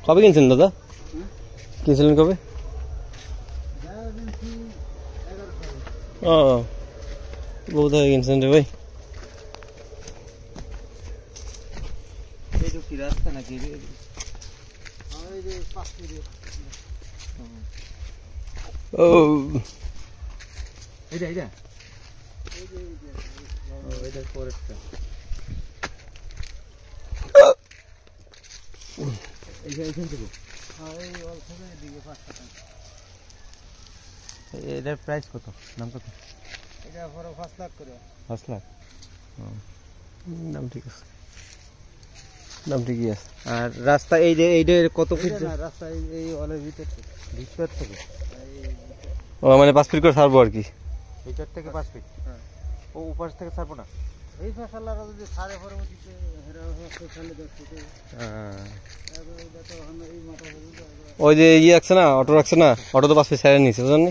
কবে কিনছেন দাদা? কিনছিলেন কবে? ও বহুত আগে কিনছেন রে ভাই। কি রাস্তা নাকি? ও এইটা এইটা এইটা পরেরটা। এইখান থেকে এটার প্রাইস কত? দাম কত? এটা 5 লাখ করে। 5 লাখ? দাম ঠিক আছে, দাম ঠিকই আছে। আর রাস্তা এই যে এইটা কত ফিট? রাস্তা এই ওয়ালের ভিতর থেকে ও মানে 5 ফিট করে ছাড়বো আর কি। ভিতর থেকে 5 ফিট। ও উপর থেকে ছাড়বো না। এই ফসলরা যদি ছাড়ে পরবর্তীতে হেরা হচ্ছে তাহলে দেখতে। ওই যে ইয়ে আছে না, অটো রাখছে না, অটো তো 5 ফিট ছাড়ে নিয়েছে বুঝলেন?